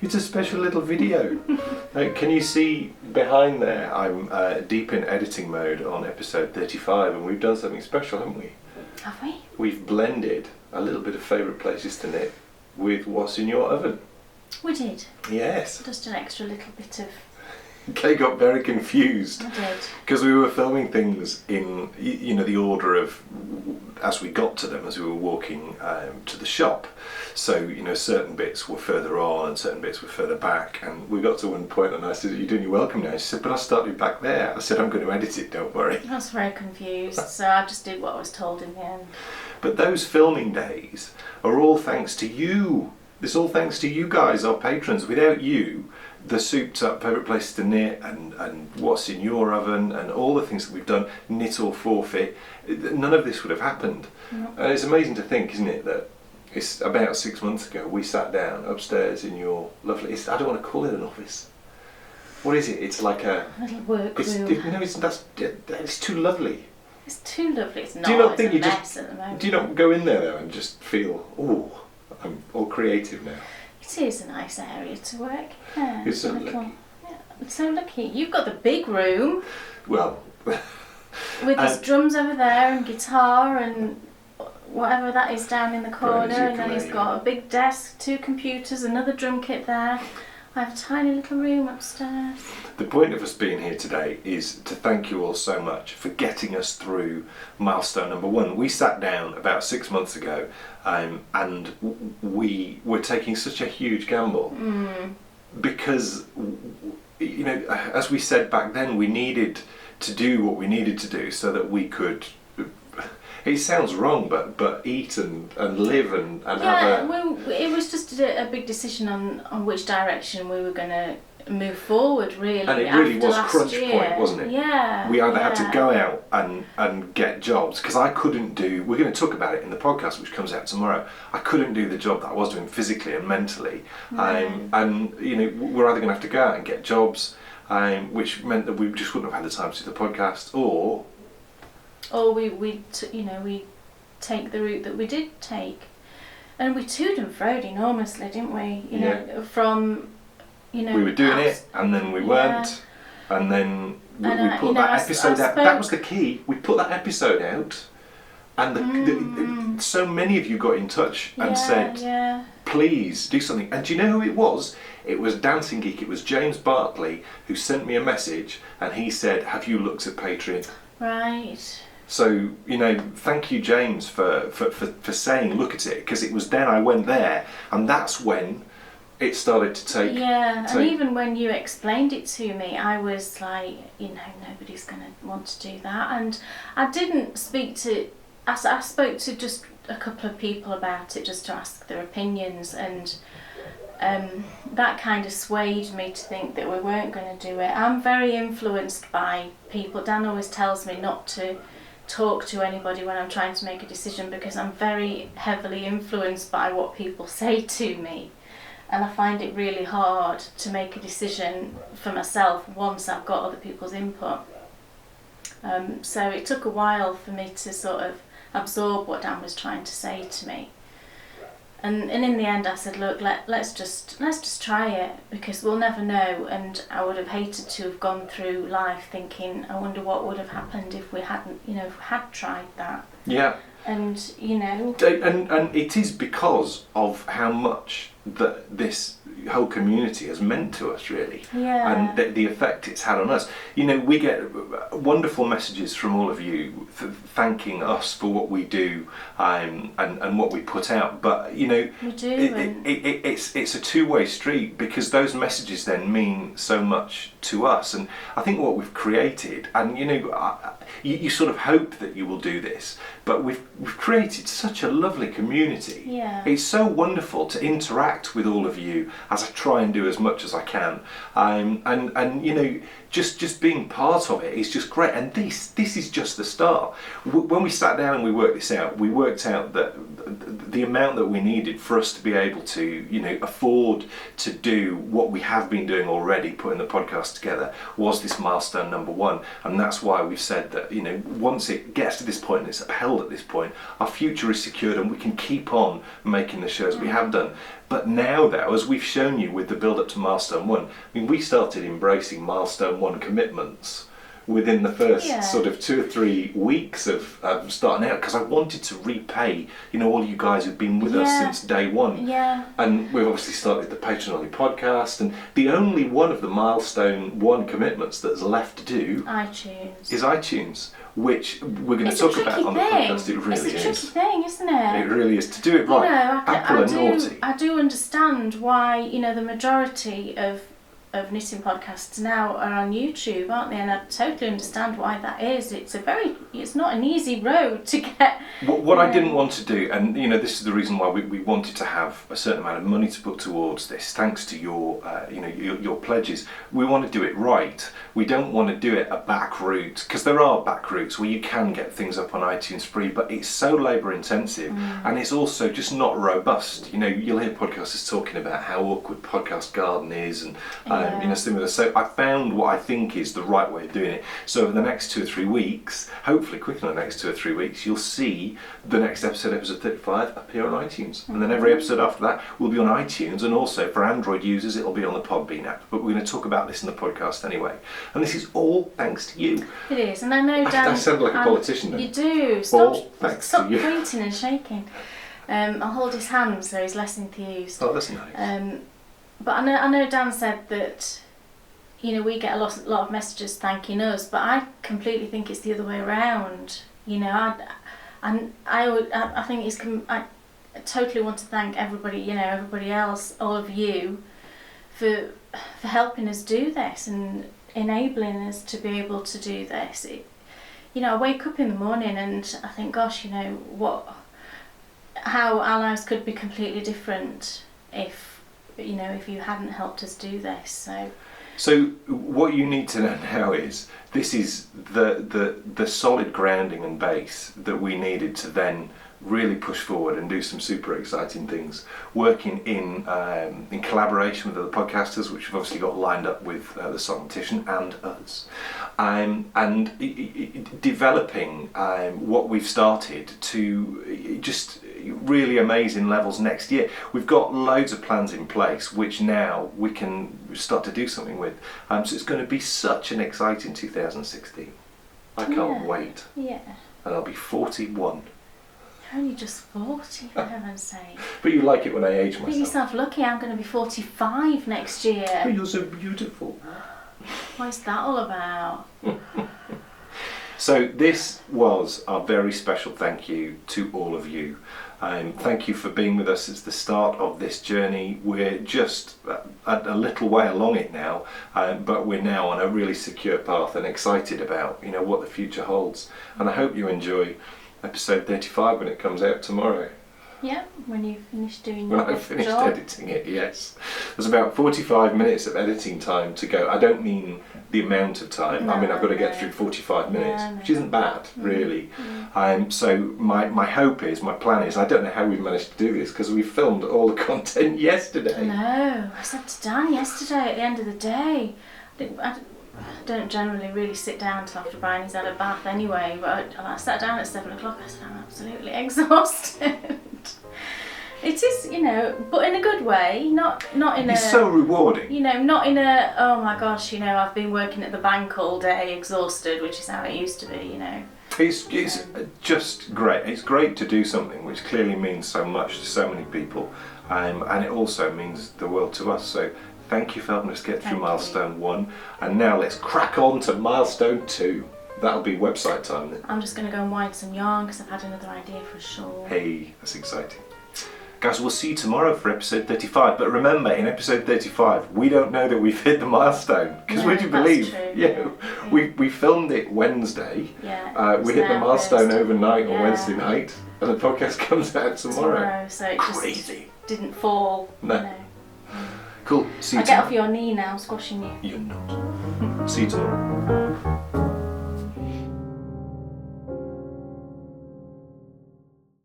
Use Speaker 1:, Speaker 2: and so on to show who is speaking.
Speaker 1: It's a special little video. Can you see behind there? I'm deep in editing mode on episode 35, and we've done something special, haven't we?
Speaker 2: Have we?
Speaker 1: We've blended a little bit of favourite places to knit with what's in your oven.
Speaker 2: We did.
Speaker 1: Yes.
Speaker 2: Just an extra little bit of...
Speaker 1: Kay got very confused.
Speaker 2: I did.
Speaker 1: Because we were filming things in, the order of, as we got to them, as we were walking to the shop. So, certain bits were further on and certain bits were further back. And we got to one point and I said, "You're doing your welcome now." She said, "But I started back there." I said, "I'm going to edit it, don't worry."
Speaker 2: I was very confused, so I just did what I was told in the end.
Speaker 1: But those filming days are all thanks to you. It's all thanks to you guys, our patrons. Without you, the souped up favourite places to knit and what's in your oven and all the things that we've done, knit or forfeit, none of this would have happened.
Speaker 2: No.
Speaker 1: And it's amazing to think, isn't it, that it's about 6 months ago we sat down upstairs in your lovely, I don't want to call it an office. What is it? It's like a
Speaker 2: little work room.
Speaker 1: It's too lovely.
Speaker 2: It's too lovely. It's not.
Speaker 1: Do you not think
Speaker 2: it's a mess at the moment.
Speaker 1: Do you not go in there though and just feel, oh, I'm all creative now?
Speaker 2: It is a nice area to work. Yeah,
Speaker 1: You're so
Speaker 2: lucky.
Speaker 1: lucky.
Speaker 2: Yeah, I'm so lucky. You've got the big room
Speaker 1: Well,
Speaker 2: with his drums over there and guitar and whatever that is down in the corner, and then he's got a big desk, 2 computers, another drum kit there. I have a tiny little room upstairs.
Speaker 1: the point of us being here today is to thank you all so much for getting us through milestone number 1. We sat down about 6 months ago and we were taking such a huge gamble because, as we said back then, we needed to do what we needed to do so that we could, it sounds wrong, but eat and live and have a...
Speaker 2: it was just a big decision on which direction we were going to move forward, really.
Speaker 1: And it really was crunch
Speaker 2: year.
Speaker 1: point, wasn't it?
Speaker 2: Yeah.
Speaker 1: We either had to go out and get jobs, because I couldn't do, we're going to talk about it in the podcast which comes out tomorrow, I couldn't do the job that I was doing physically and mentally. And we're either going to have to go out and get jobs, which meant that we just wouldn't have had the time to do the podcast, or
Speaker 2: we take the route that we did take, and we toed and froed enormously, didn't we? We
Speaker 1: were doing it and then we weren't, and then we put that episode out. That was the key. We put that episode out, and so many of you got in touch and said, "Please do something." And do you know who it was? It was Dancing Geek. It was James Bartley who sent me a message, and he said, "Have you looked at Patreon?"
Speaker 2: Right.
Speaker 1: So, thank you, James, for saying look at it, because it was then I went there, and that's when it started to take...
Speaker 2: Yeah, and even when you explained it to me, I was like, nobody's going to want to do that. And I didn't speak to... I spoke to just a couple of people about it just to ask their opinions, and that kind of swayed me to think that we weren't going to do it. I'm very influenced by people. Dan always tells me not to talk to anybody when I'm trying to make a decision, because I'm very heavily influenced by what people say to me, and I find it really hard to make a decision for myself once I've got other people's input. So it took a while for me to sort of absorb what Dan was trying to say to me. And in the end I said, look, let's just try it, because we'll never know. And I would have hated to have gone through life thinking, I wonder what would have happened if we hadn't, had tried that.
Speaker 1: Yeah.
Speaker 2: And
Speaker 1: and it is because of how much that this whole community has meant to us, really.
Speaker 2: Yeah.
Speaker 1: And the effect it's had on us. We get wonderful messages from all of you thanking us for what we do and what we put out, but
Speaker 2: we do,
Speaker 1: it's a two-way street, because those messages then mean so much to us. And I think what we've created, and you sort of hope that you will do this, but we've created such a lovely community.
Speaker 2: Yeah.
Speaker 1: It's so wonderful to interact with all of you, as I try and do as much as I can, and just being part of it is just great. And this is just the start. When we sat down and we worked this out, we worked out that the amount that we needed for us to be able to, afford to do what we have been doing already, putting the podcast together, was this milestone number 1. And that's why we've said that, once it gets to this point and it's upheld at this point, our future is secured and we can keep on making the shows we have done. But now, though, as we've shown you with the build-up to milestone 1, we started embracing milestone 1 commitments within the first sort of 2 or 3 weeks of starting out, because I wanted to repay, all you guys who've been with us since day 1.
Speaker 2: Yeah.
Speaker 1: And we've obviously started the Patron Only podcast, and the only one of the milestone 1 commitments that's left to do is iTunes, which we're going to talk about on the podcast. It really is.
Speaker 2: It's a tricky thing, isn't it?
Speaker 1: It really is. To do it right, Apple are naughty.
Speaker 2: I do understand why, the majority of knitting podcasts now are on YouTube, aren't they? And I totally understand why that is. It's not an easy road to get.
Speaker 1: What I didn't want to do, and this is the reason why we wanted to have a certain amount of money to put towards this, thanks to your your pledges. We want to do it right. We don't want to do it a back route, because there are back routes where you can get things up on iTunes free, but it's so labour intensive, and it's also just not robust. You'll hear podcasters talking about how awkward Podcast Garden is, and similar. So I found what I think is the right way of doing it. So over the next 2 or 3 weeks, hopefully quicker than the next 2 or 3 weeks, you'll see the next episode 35, appear on iTunes. And then every episode after that will be on iTunes, and also for Android users it'll be on the Podbean app. But we're going to talk about this in the podcast anyway. And this is all thanks to you.
Speaker 2: It is, and I know Dan...
Speaker 1: I sound like a politician then.
Speaker 2: You do. Stop pointing and shaking. I'll hold his hand so he's less enthused.
Speaker 1: Oh, that's nice.
Speaker 2: But I know Dan said that, we get a lot of messages thanking us, but I completely think it's the other way around. I think I totally want to thank everybody, everybody else, all of you, for helping us do this and enabling us to be able to do this. I wake up in the morning and I think, gosh, how our lives could be completely different if you hadn't helped us do this.
Speaker 1: So what you need to know now is this is the solid grounding and base that we needed to then really push forward and do some super exciting things, working in collaboration with other podcasters, which we've obviously got lined up with the Songtician and us, and developing what we've started to just really amazing levels next year. We've got loads of plans in place which now we can start to do something with, so it's going to be such an exciting 2016. I can't wait.
Speaker 2: Yeah.
Speaker 1: And I'll be 41.
Speaker 2: You're only just 40, for heaven's sake.
Speaker 1: But you like it when I age myself.
Speaker 2: Make yourself lucky, I'm going to be 45 next year.
Speaker 1: But you're so beautiful.
Speaker 2: What's that all about?
Speaker 1: So this was our very special thank you to all of you. Thank you for being with us. It's the start of this journey. We're just a little way along it now, but we're now on a really secure path and excited about what the future holds. And I hope you enjoy episode 35 when it comes out tomorrow.
Speaker 2: Yeah, when you finish doing
Speaker 1: your
Speaker 2: job.
Speaker 1: When I've finished editing it, yes. There's about 45 minutes of editing time to go. I don't mean the amount of time. I mean, I've got to get through 45 minutes, which isn't bad, really. So my hope is, my plan is, I don't know how we've managed to do this, because we filmed all the content yesterday.
Speaker 2: No, I said to Dan yesterday at the end of the day, I don't generally really sit down till after Bryony's had a bath anyway, but I sat down at 7 o'clock. I said, I'm absolutely exhausted. It is, but in a good way, not in a...
Speaker 1: It's so rewarding.
Speaker 2: Not in a, oh my gosh, I've been working at the bank all day, exhausted, which is how it used to be,
Speaker 1: It's just great. It's great to do something which clearly means so much to so many people, and it also means the world to us. So thank you for helping us get through milestone 1, and now let's crack on to milestone 2. That'll be website time then.
Speaker 2: I'm just going to go and wind some yarn because I've had another idea for a shawl.
Speaker 1: Hey, that's exciting. Guys, we'll see you tomorrow for episode 35. But remember, in episode 35, we don't know that we've hit the milestone. Because would you believe?
Speaker 2: True.
Speaker 1: We filmed it Wednesday.
Speaker 2: Yeah.
Speaker 1: We hit the milestone
Speaker 2: Thursday.
Speaker 1: overnight on Wednesday night, and the podcast comes out tomorrow.
Speaker 2: So it
Speaker 1: crazy.
Speaker 2: Just didn't fall.
Speaker 1: No. Cool. See you
Speaker 2: I'll get off your knee now, squashing you.
Speaker 1: You're not. See you tomorrow.